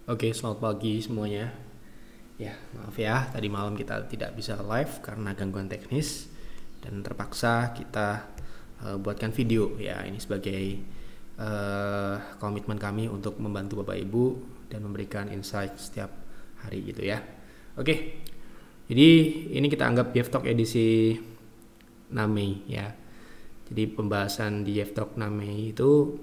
Oke, selamat pagi semuanya. Ya, maaf ya, tadi malam kita tidak bisa live karena gangguan teknis dan terpaksa kita buatkan video ya. Ini sebagai komitmen kami untuk membantu Bapak Ibu dan memberikan insight setiap hari gitu ya. Oke, jadi ini kita anggap YEF Talk edisi 6 Mei ya. Jadi pembahasan di YEF Talk 6 Mei itu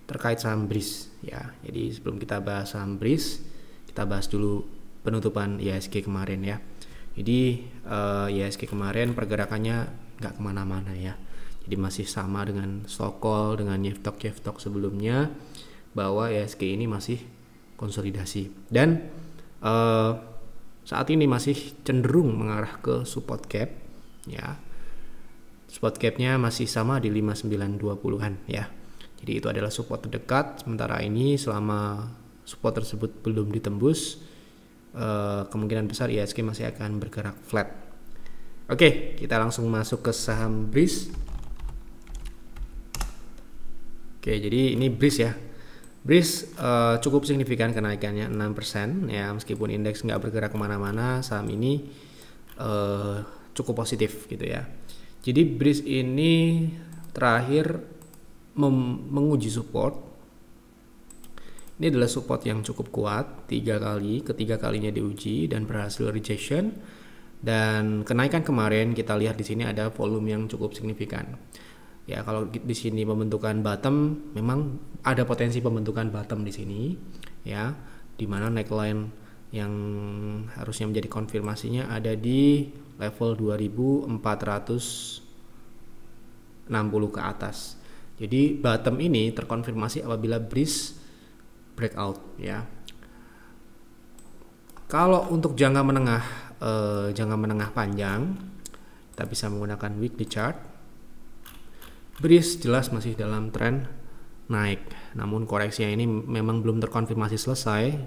terkait saham BRIS ya. Jadi sebelum kita bahas saham BRIS, kita bahas dulu penutupan IHSG kemarin ya. Jadi IHSG kemarin pergerakannya nggak kemana-mana ya. Jadi masih sama dengan stock call, dengan YEF Talk sebelumnya, bahwa IHSG ini masih konsolidasi dan saat ini masih cenderung mengarah ke support gap ya. Support gapnya masih sama di 5920-an ya. Jadi itu adalah support terdekat. Sementara ini selama support tersebut belum ditembus, kemungkinan besar IHSG masih akan bergerak flat. Oke, kita langsung masuk ke saham BRIS. Oke, jadi ini BRIS ya. BRIS cukup signifikan kenaikannya 6% ya, meskipun indeks nggak bergerak kemana-mana, saham ini cukup positif gitu ya. Jadi BRIS ini terakhir menguji support. Ini adalah support yang cukup kuat 3 kali, ketiga kalinya diuji dan berhasil rejection. Dan kenaikan kemarin kita lihat di sini ada volume yang cukup signifikan. Ya, kalau di sini pembentukan bottom, memang ada potensi pembentukan bottom di sini ya, di mana neckline yang harusnya menjadi konfirmasinya ada di level 2460 ke atas. Jadi bottom ini terkonfirmasi apabila BRIS breakout ya. Kalau untuk jangka menengah panjang, kita bisa menggunakan weekly chart. BRIS jelas masih dalam tren naik, namun koreksinya ini memang belum terkonfirmasi selesai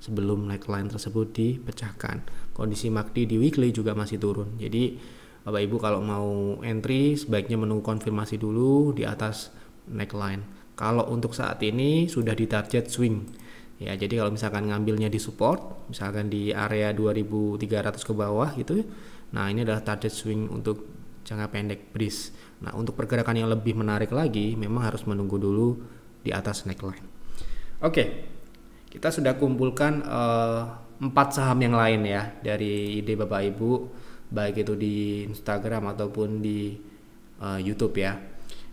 sebelum neckline tersebut dipecahkan. Kondisi MACD di weekly juga masih turun. Jadi Bapak Ibu kalau mau entry sebaiknya menunggu konfirmasi dulu di atas neckline. Kalau untuk saat ini sudah di target swing ya, jadi kalau misalkan ngambilnya di support, misalkan di area 2300 ke bawah gitu, nah ini adalah target swing untuk jangka pendek BRIS. Nah, untuk pergerakan yang lebih menarik lagi memang harus menunggu dulu di atas neckline. Oke, kita sudah kumpulkan 4 saham yang lain ya dari ide Bapak Ibu, baik itu di Instagram ataupun di YouTube ya.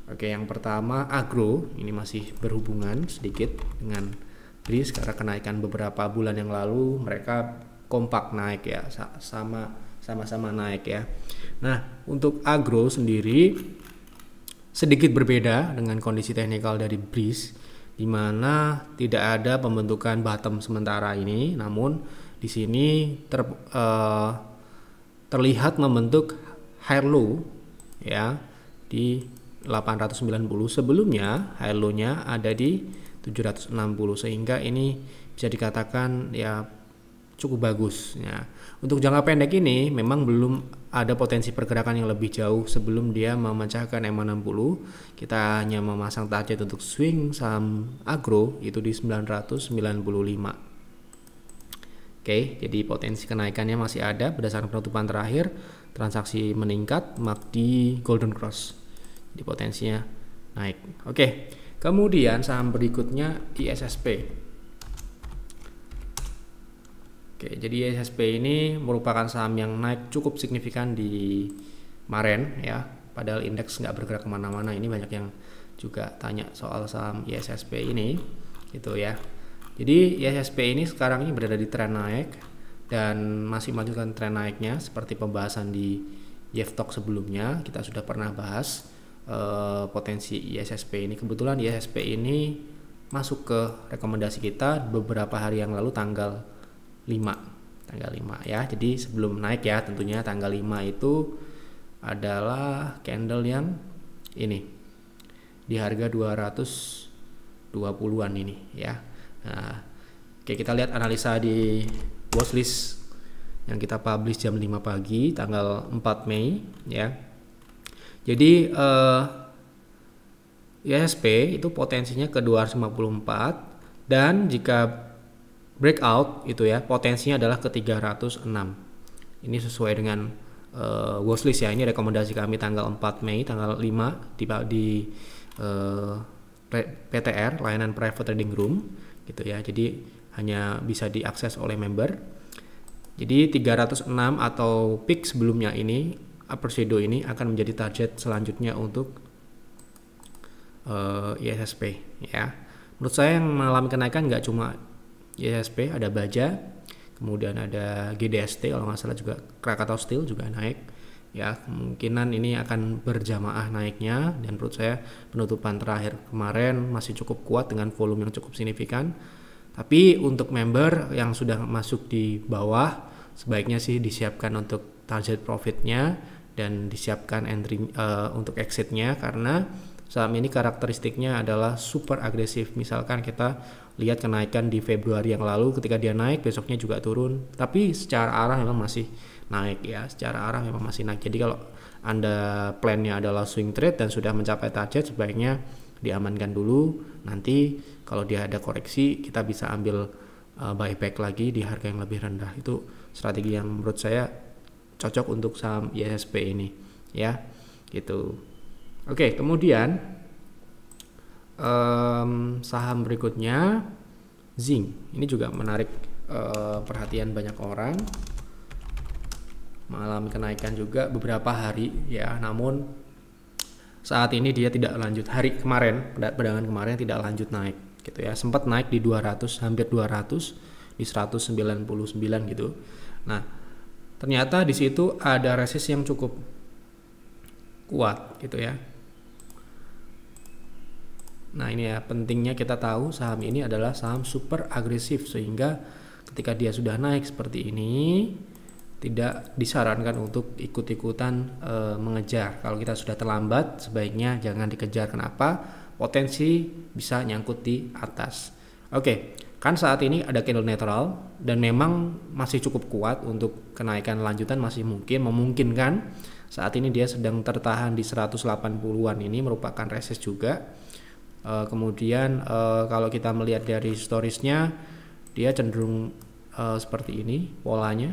Oke, yang pertama Agro, ini masih berhubungan sedikit dengan BRIS karena kenaikan beberapa bulan yang lalu mereka kompak naik ya, sama-sama naik ya. Nah, untuk Agro sendiri sedikit berbeda dengan kondisi teknikal dari BRIS, di mana tidak ada pembentukan bottom sementara ini, namun di sini terlihat membentuk high low ya di 890. Sebelumnya high low-nya ada di 760, sehingga ini bisa dikatakan ya cukup bagus ya. Untuk jangka pendek ini memang belum ada potensi pergerakan yang lebih jauh sebelum dia memecahkan M60. Kita hanya memasang target untuk swing saham Agro itu di 995. Oke, jadi potensi kenaikannya masih ada berdasarkan penutupan terakhir, transaksi meningkat, MACD Golden Cross. Jadi potensinya naik. Oke, kemudian saham berikutnya ISSP. Oke, jadi ISSP ini merupakan saham yang naik cukup signifikan di kemarin ya, padahal indeks nggak bergerak kemana-mana. Ini banyak yang juga tanya soal saham ISSP ini gitu ya. Jadi ISSP ini sekarang ini berada di tren naik dan masih melanjutkan tren naiknya seperti pembahasan di YEF Talk sebelumnya. Kita sudah pernah bahas potensi ISSP ini. Kebetulan ISSP ini masuk ke rekomendasi kita beberapa hari yang lalu tanggal 5 ya. Jadi sebelum naik ya, tentunya tanggal 5 itu adalah candle yang ini di harga 220-an ini ya. Nah, oke, kita lihat analisa di watchlist yang kita publish jam 5 pagi tanggal 4 Mei ya. Jadi ISSP itu potensinya ke 254, dan jika breakout itu ya, potensinya adalah ke 306. Ini sesuai dengan watchlist ya. Ini rekomendasi kami tanggal 4 Mei, tanggal 5 di PTR, layanan private trading room gitu ya. Jadi hanya bisa diakses oleh member. Jadi 306 atau peak sebelumnya ini, upper shadow ini akan menjadi target selanjutnya untuk ISSP ya. Menurut saya yang mengalami kenaikan nggak cuma ISSP, ada Baja, kemudian ada GDST kalau nggak salah, juga Krakatau Steel juga naik ya. Kemungkinan ini akan berjamaah naiknya, dan menurut saya penutupan terakhir kemarin masih cukup kuat dengan volume yang cukup signifikan. Tapi untuk member yang sudah masuk di bawah, sebaiknya sih disiapkan untuk target profitnya dan disiapkan entry untuk exitnya, karena saham ini karakteristiknya adalah super agresif. Misalkan kita lihat kenaikan di Februari yang lalu, ketika dia naik besoknya juga turun, tapi secara arah memang masih naik ya, secara arah memang masih naik. Jadi kalau Anda plannya adalah swing trade dan sudah mencapai target, sebaiknya diamankan dulu. Nanti kalau dia ada koreksi, kita bisa ambil buyback lagi di harga yang lebih rendah. Itu strategi yang menurut saya cocok untuk saham ISSP ini ya, gitu. Oke, kemudian saham berikutnya Zinc. Ini juga menarik perhatian banyak orang, mengalami kenaikan juga beberapa hari ya, namun saat ini dia tidak lanjut. Hari kemarin, perdagangan kemarin tidak lanjut naik gitu ya. Sempat naik di 200, hampir 200, di 199 gitu. Nah, ternyata di situ ada resist yang cukup kuat gitu ya. Nah, ini ya pentingnya kita tahu saham ini adalah saham super agresif, sehingga ketika dia sudah naik seperti ini tidak disarankan untuk ikut-ikutan mengejar. Kalau kita sudah terlambat, sebaiknya jangan dikejar. Kenapa? Potensi bisa nyangkut di atas. Oke, kan saat ini ada candle netral dan memang masih cukup kuat untuk kenaikan lanjutan, masih memungkinkan. Saat ini dia sedang tertahan di 180-an, ini merupakan resist juga. Kemudian kalau kita melihat dari storiesnya, dia cenderung seperti ini polanya.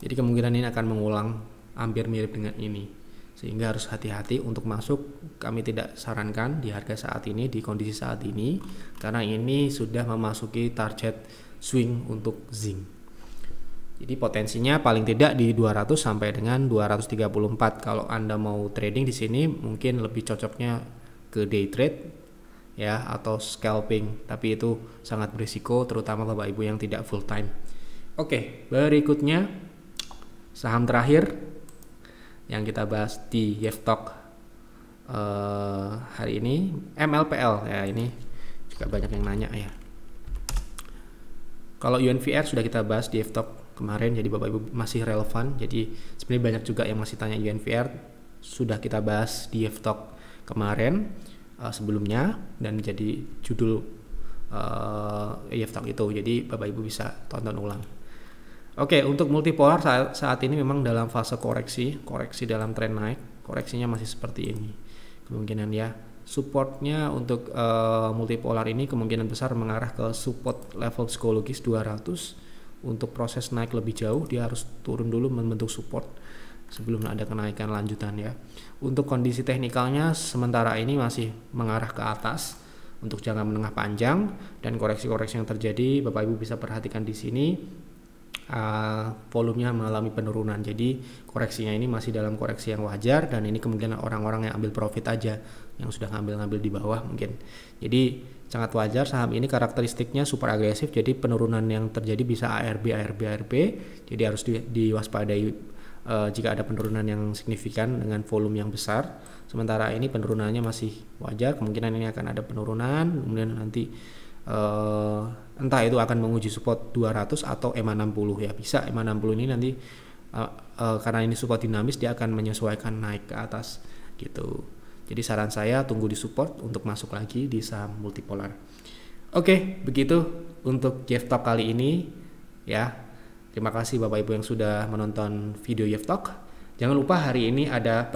Jadi kemungkinan ini akan mengulang hampir mirip dengan ini, sehingga harus hati-hati untuk masuk. Kami tidak sarankan di harga saat ini, di kondisi saat ini, karena ini sudah memasuki target swing untuk Zinc. Jadi potensinya paling tidak di 200 sampai dengan 234. Kalau Anda mau trading di sini mungkin lebih cocoknya ke day trade ya, atau scalping, tapi itu sangat berisiko, terutama Bapak Ibu yang tidak full time. Oke, berikutnya saham terakhir yang kita bahas di Yeftalk hari ini, MLPL ya. Ini juga banyak yang nanya ya. Kalau UNVR sudah kita bahas di Yeftalk kemarin, jadi Bapak Ibu masih relevan. Jadi sebenarnya banyak juga yang masih tanya UNVR, sudah kita bahas di Yeftalk kemarin sebelumnya, dan menjadi judul Yeftalk itu. Jadi Bapak Ibu bisa tonton ulang. Oke, untuk multipolar saat ini memang dalam fase koreksi dalam tren naik. Koreksinya masih seperti ini kemungkinan ya. Supportnya untuk multipolar ini kemungkinan besar mengarah ke support level psikologis 200. Untuk proses naik lebih jauh, dia harus turun dulu membentuk support sebelum ada kenaikan lanjutan ya. Untuk kondisi teknikalnya sementara ini masih mengarah ke atas untuk jangka menengah panjang, dan koreksi-koreksi yang terjadi Bapak Ibu bisa perhatikan di sini. Volumenya mengalami penurunan, jadi koreksinya ini masih dalam koreksi yang wajar, dan ini kemungkinan orang-orang yang ambil profit aja, yang sudah ngambil di bawah mungkin. Jadi sangat wajar, saham ini karakteristiknya super agresif, jadi penurunan yang terjadi bisa ARB, jadi harus diwaspadai jika ada penurunan yang signifikan dengan volume yang besar. Sementara ini penurunannya masih wajar, kemungkinan ini akan ada penurunan, kemudian nanti entah itu akan menguji support 200 atau EMA 60 ya. Bisa EMA 60 ini nanti karena ini support dinamis, dia akan menyesuaikan naik ke atas gitu. Jadi saran saya tunggu di support untuk masuk lagi di saham multipolar. Oke, begitu untuk Yeftalk kali ini ya. Terima kasih Bapak Ibu yang sudah menonton video Yeftalk. Jangan lupa hari ini ada